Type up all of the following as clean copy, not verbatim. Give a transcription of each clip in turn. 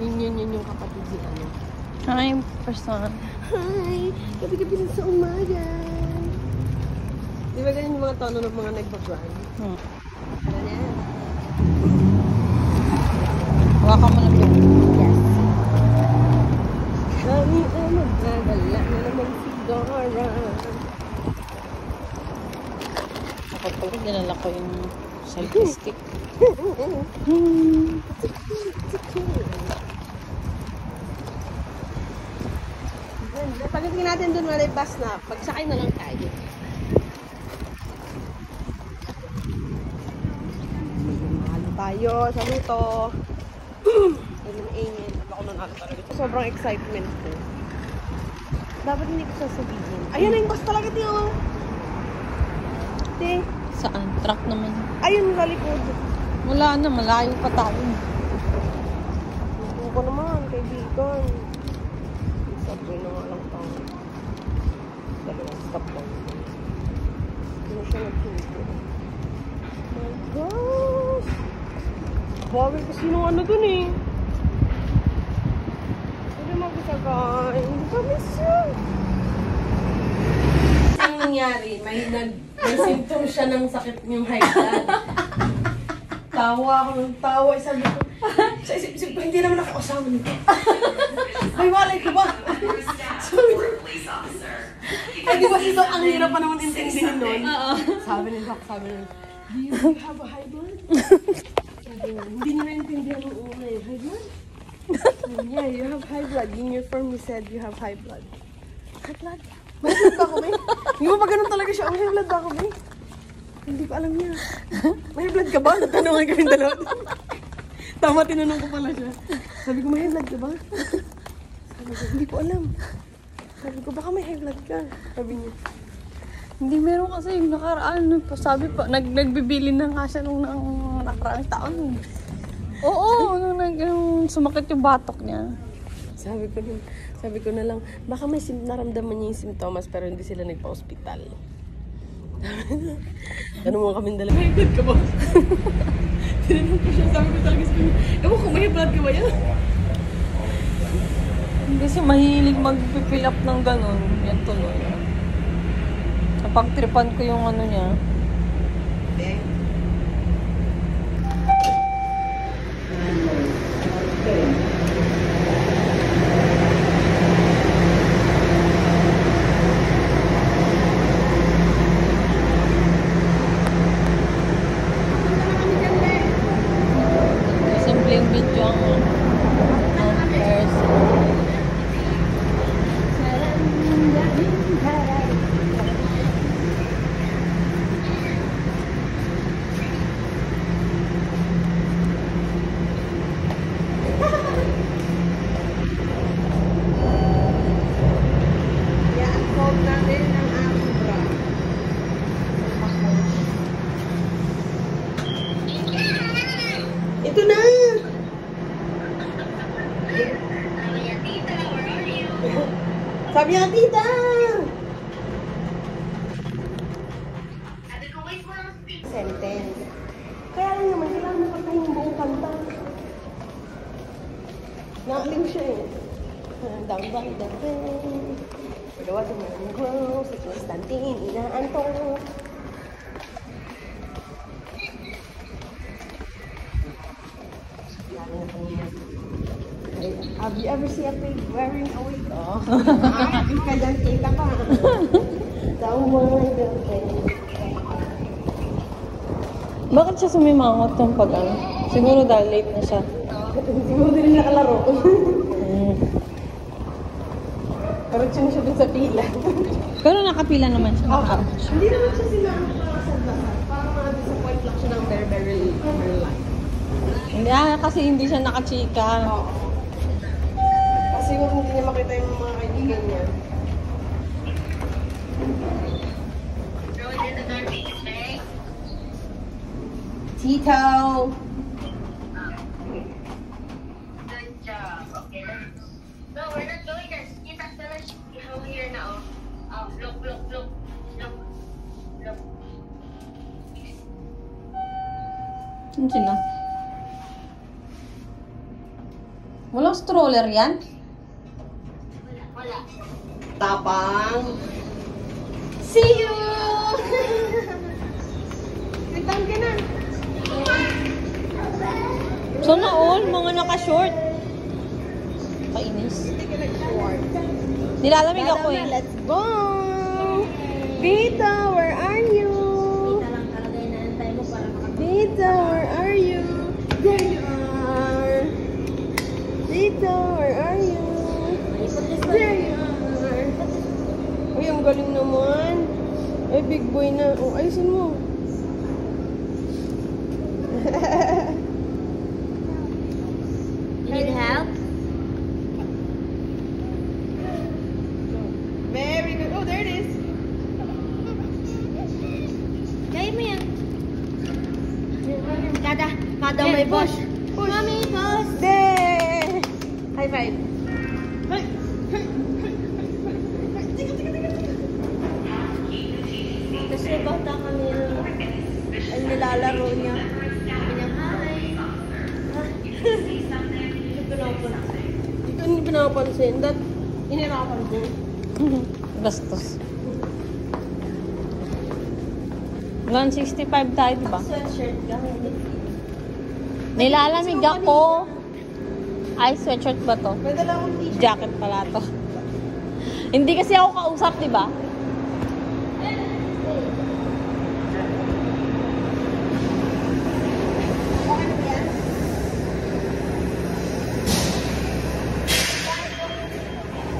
Yun yung kapatid ni ano. Hi, person. Hi! Gabi-gabi na sa umaga. Di ba ganyan yung mga tono ng mga nagpa-brand? Ganyan. Waka mo lang yun. Yes. Kami ang magdadala na naman si Dora. Ako pala, dinala ko yung selfie stick. Pagdating natin doon, wala yung bus na. Pagsakay na lang tayo. Mahalo tayo sa luto. Ayun. Ako nun ano talaga. Sobrang excitement ko. Dapat hindi ko sasabihin. Ayun na yung bus talaga, Tiyo. Te. Saan? Truck naman. Ayun, sa likod. Wala na, malayo pa tayo. Gusto ko naman, kaibigan. Sabi na nga lang tayo. Dalawang stop lang. Hindi siya nagtuto. Oh my gosh! Bawal kasi nung ano dun eh. Hindi magkakakain. Hindi pa miss yun. Ang nangyari, may symptom siya ng sakit yung high blood. Tawa ako ng tawa. Sabi ko, sa isip-isip ko, hindi naman nakakasama nito. Ay, walay ko ba? Sabi ko, ay, di ba ito, ang hirap pa naman intindihin nun. Sabi ni Doc, do you have a high blood? Sabi niya, hindi niya naintindihan ng una yung high blood. Yeah, you have high blood. In your form, you said you have high blood. High blood? May blood ba ako, May? Hindi mo pa ganun talaga siya. May blood ba ako, May? Hindi ko alam niya. May blood ka ba? Tanungan kami dalawa. Tama, tinanong ko pala siya. Sabi ko, may blood ka ba? Sabi ko, hindi ko alam. Sabi ko, baka may high blood ka. Sabi niya. Hindi, meron kasi yung nakaraan. Sabi pa, nagbibili na nga siya nung nakaraang taon. Oo, nung sumakit yung batok niya. Sabi ko na lang, baka may naramdaman niya yung simptomas pero hindi sila nagpa-hospital. Ganun mo kami dalawa. May blood ka ba? Tinanong ko siya, sabi ko talaga sa kanya, ewan ko, may blood ka ba yan? Hindi siya mahilig mag-fill up ng ganun. Yan tuloy. Napagtripan ko yung ano niya. Simpleng video ang person. Ito na! Sabi niya, tita! Sentence. Kaya lang naman, kailangan makatahin yung buong kanta. Nakaling siya eh. Down by the bay. Pagawa sa mga grows, sa Constantine, inaantong. Have you ever seen a pig wearing a wig? Oh. Ika dyan, kita pa. Down by the bay. Bakit siya sumimangot ng pag-ano? Siguro dahil late na siya. Siguro din nakalaro. Pero siya dun sa pila. Pero nakapila naman siya. Hindi naman siya sinakasad-lasad. Parang ma-disappoint lang siya ng very light. Hindi, kasi hindi siya nakachika. Oo. Kasi siguro hindi niya makita yung mga kaibigan niya. Tito! Good job. Okay. No, we're not going there. Kita sana here now. Look. Ano sila? Walang stroller yan? Wala. Tapang. See you! Nagtang ka na. So na all, mga naka-short. Kainis. Hindi ka nag-short. Nilalamig ako eh. Let's go! Vita, where are you? Lang talaga inaantay mo para Vita, where are you? There you are. Vita, where are you? There you are. Uy, ang galing naman. Ay, big boy na. Oh, ayusin mo. You need help? Very good. Oh, there it is. Kaya mo yan. Kada may boss. Push. Mami, boss. There! High five. Hey! Kasi bata kami ang nilalaro niya. Sabi niya, hi. Ito hindi pinapansin. Inirapan ko. Bastos. 165 tayo, diba? Sweatshirt ka. Nilalamig ako. Ay, sweatshirt ba to? Pwede lang akong t-shirt. Jacket pala to. Hindi kasi ako kausap, diba?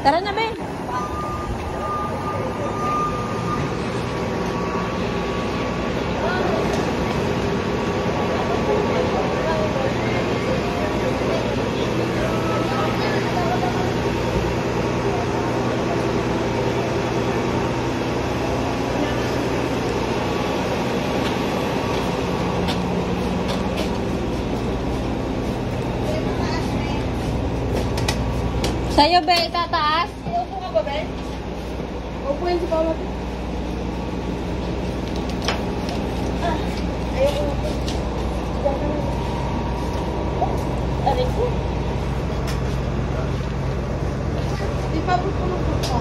Tara na, be. Sa'yo, be, itataas. Upo ka ba, Ben? Upo yun si Paula. Ayoko upo. Diyan ka na. Aray ko. Di pa upo ng upo.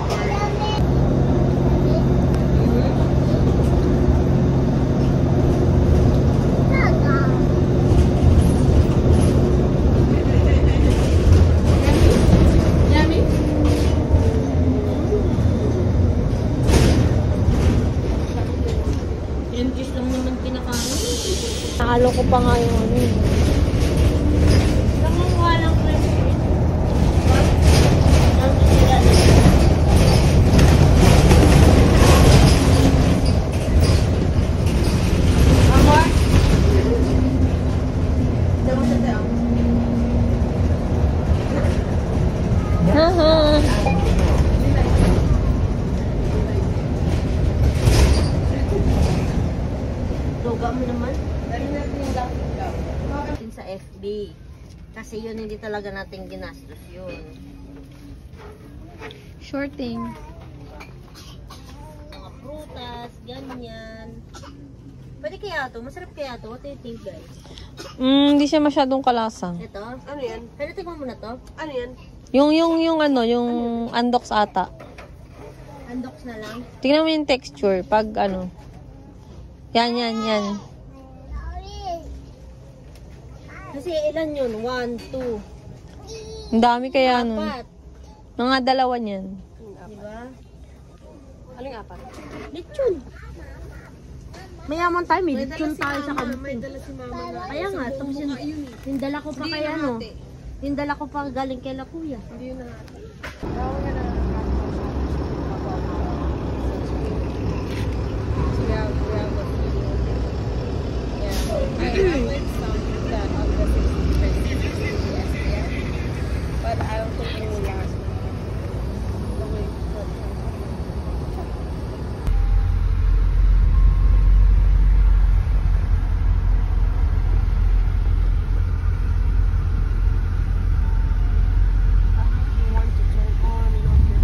Yummy? Ilang juice lang naman pinakain. Nakalo ko pa nga yung ano yun. Nakuha lang ko yung Amor? Diyan mo siya tayo. Haha. Duga mo naman. Dali natin yung laptop. Yun sa FB. Kasi yun hindi talaga natin ginastos yun. Shorting. Mga prutas, ganyan. Pwede kaya to? Masarap kaya to? What do you think, guys? Hindi siya masyadong kalasa. Ito? Ano yan? Pwede tingnan mo na to? Ano yan? Yung Andox ata. Undox na lang. Tingnan mo yung texture pag ano. Yan. Kasi ilan yun? 1, 2, Ang dami kaya nun. 4. Mga dalawa niyan. Diba? Aling apat? Lechon. Mayaman tayo, may lechon tayo sa May camping. dala si mama na. Kaya nga, tapos yung dala ko pa kay ano. Yung dala ko pa galing kay la kuya. Hindi yun na natin. But I don't think it will last. Want to turn on and off your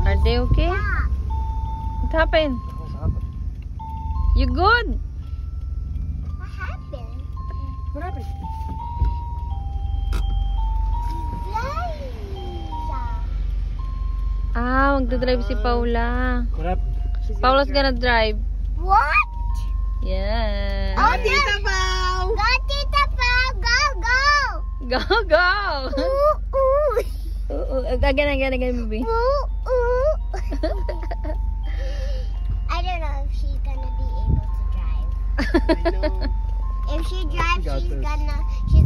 Are they okay? What happened? You good? What happened? What happened? Ah, magdadrive si Paula. What happened? Paula's gonna drive. What? Yeah. Oh, Tita Pao! Go, Tita Pao! Go, go! Go, go! Ooh, ooh. Again, baby. Ooh, ooh. I don't know if she's gonna be able to drive. I know. If she drives, got she's this. gonna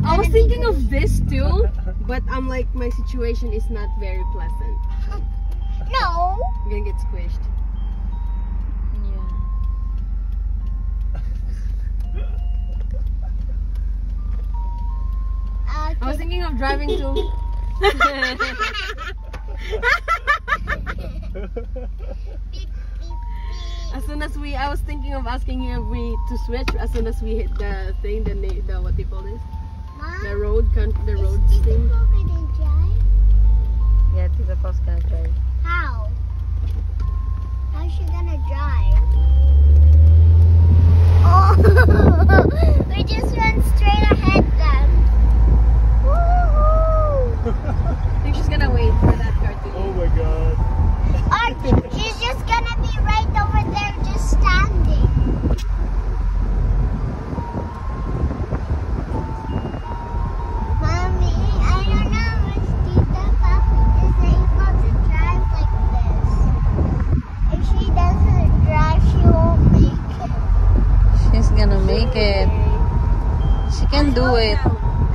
I was be thinking good. of this too, but I'm like, my situation is not very pleasant. No. I'm gonna get squished. Yeah. I was thinking of driving too. Beep, beep, beep. As soon as I was thinking of asking you if we to switch. As soon as we hit the thing, the what do you call this? Mom, The road is Tita thing. Pao gonna drive? Yeah, Tita Paul's gonna drive. How? How's she gonna drive? Oh, we just went straight ahead then. Woohoo! I think she's gonna wait for that car to Oh my god. Or she's just gonna be right over there just standing. Mommy, I don't know if Tita Pao is able to drive like this. If she doesn't drive, she won't make it. She's gonna make it. She can do it.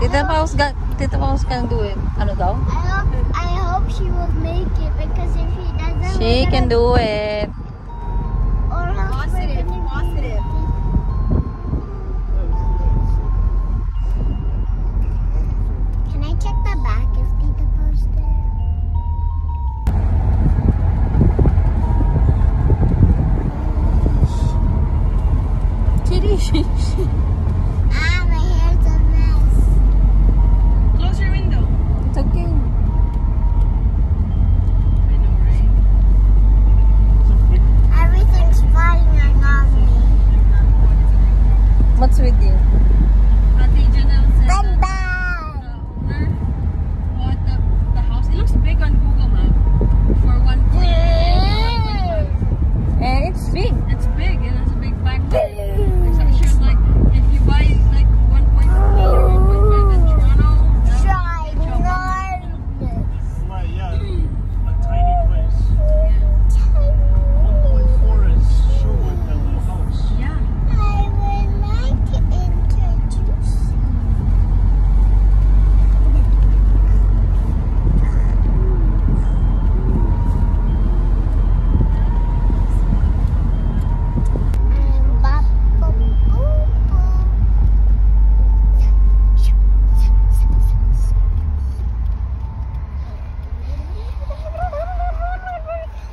Tita Paul's gonna do it. Ano daw? I hope she will make it because if she doesn't, She can do it. Or else we're Positive, gonna positive. Can I check the back if Tita Pao's there? Ah, my hair's a mess. Close your window. It's okay. I know, right? Everything's falling on me. What's with you? Ate Janelle said that Bye-bye. the owner bought the house. It looks big on Google Map for 1.5. And it's big. It's big and it's a big backyard. She was like, if you buy like 1.3 or 1.5 in Toronto, Try not. Right, yeah. A tiny place. 1.4 is Sherwood, that little house. yeah. I would like to introduce you.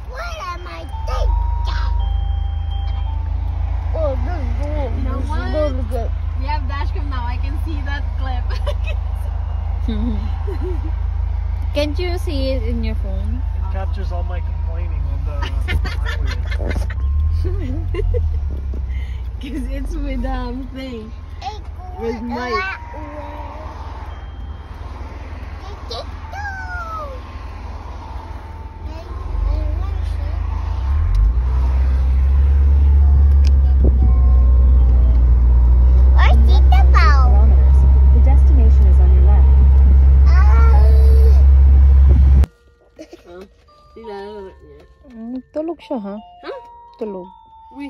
What am I thinking? Oh, this door. You know is what? really good. We have dashcam now. I can see that clip. Can't you see it in your phone? It captures all my complaining on the highway. Because it's with thing. With Mike. Where's Tita Pao? The destination is on your left. Nilalaro niya. Tulog siya, ha? Huh? Tulog. Uy.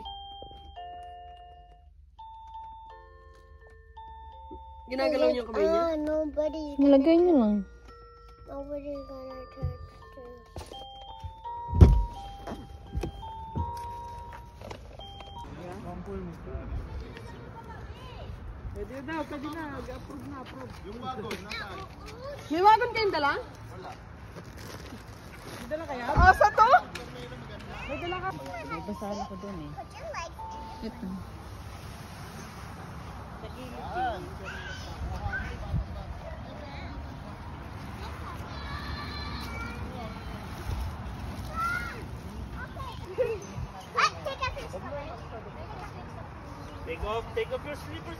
Ginagalaw niyo yung kamay niya. Nobody's Nilagay niyo lang. gonna text her. Pwede daw, pwede na. Approve na, approve. May wagon kayong dala? Wala. May dala kaya? Oh, sa to? May dala ka? May basahan ko dun eh. Would you like Ito. Well, take off your slippers.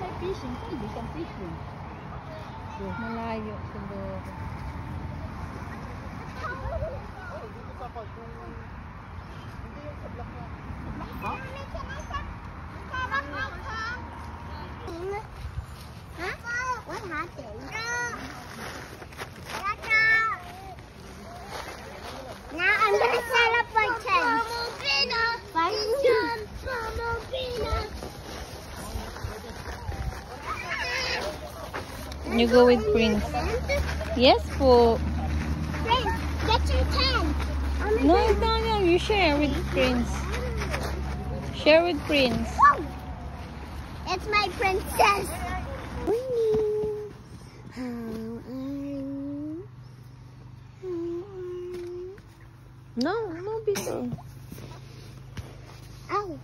May fishing. Pwede kang fishing. Malayo siguro. Huh? What happened? Now I'm gonna set up my tent. You go with Prince. Yes po. Prince, get your tent. No, no. You share with Prince. Share with Prince. Oh, it's my princess. No, Bito. Ow.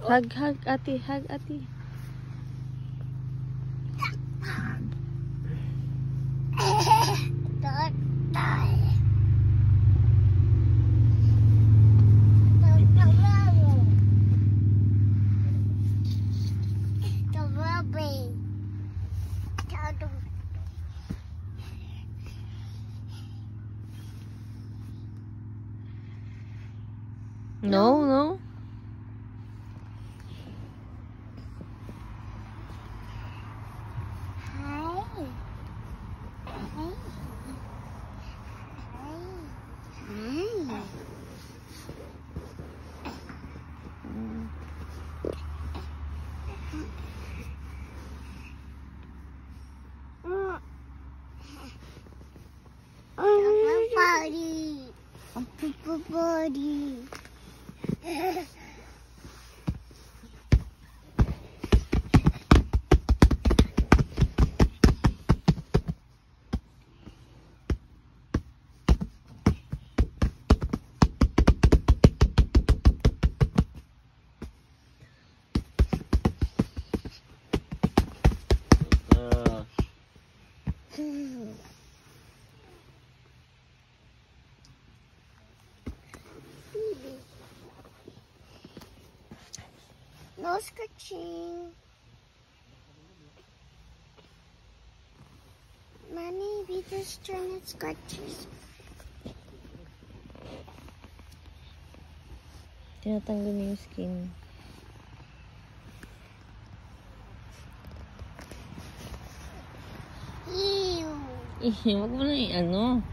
Hug, ate. Hug, ate. No. Body. No scratching. Mommy, we just turn it scratches. Tinatanggal niya yung skin. Ew. Wag mo na ano.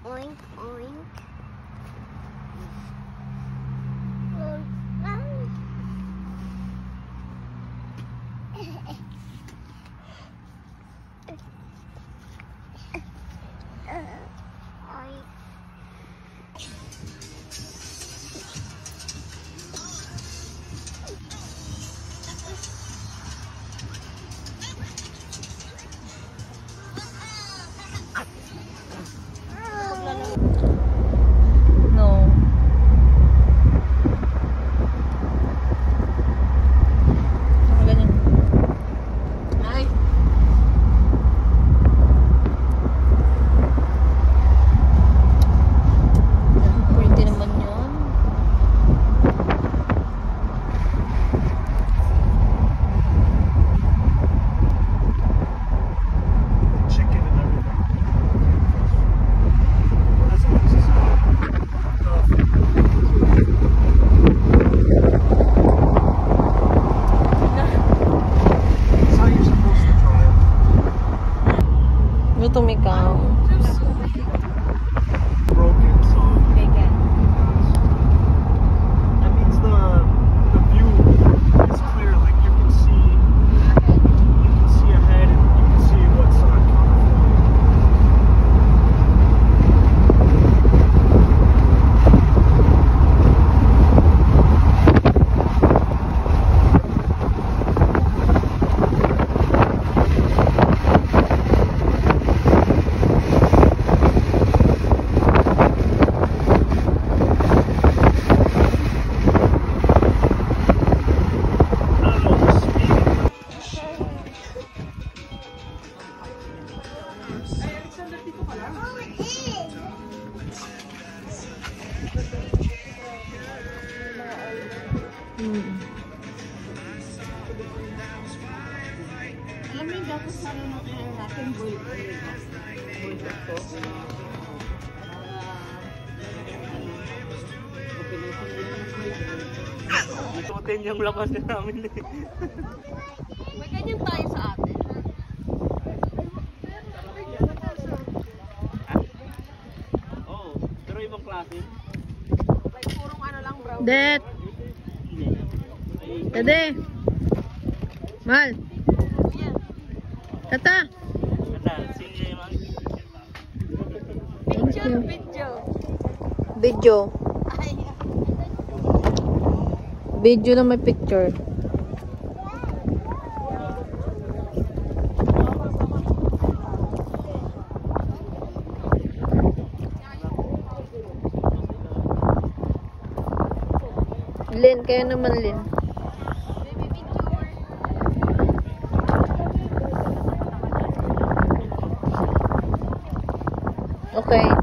Oink, oink. No. Ganyan. Ay. Pretty naman yun. Chicken and everything. That's what this is. That's how you're supposed to try it. Gutom ikaw. Broken, so that means the view is clear. Like you can see ahead and you can see what's coming. Kami dapat sana ng natin boy ko. Nasutin yung lakas na namin eh. May ganyan tayo sa atin. Oo, pero ibang klase. Like, purong ano lang, bro. Det! Dede! Mal! Tata! Ganda, sino yung mga... Picture, video. Video. Video na may picture. Lin, kayo naman Lin. Okay.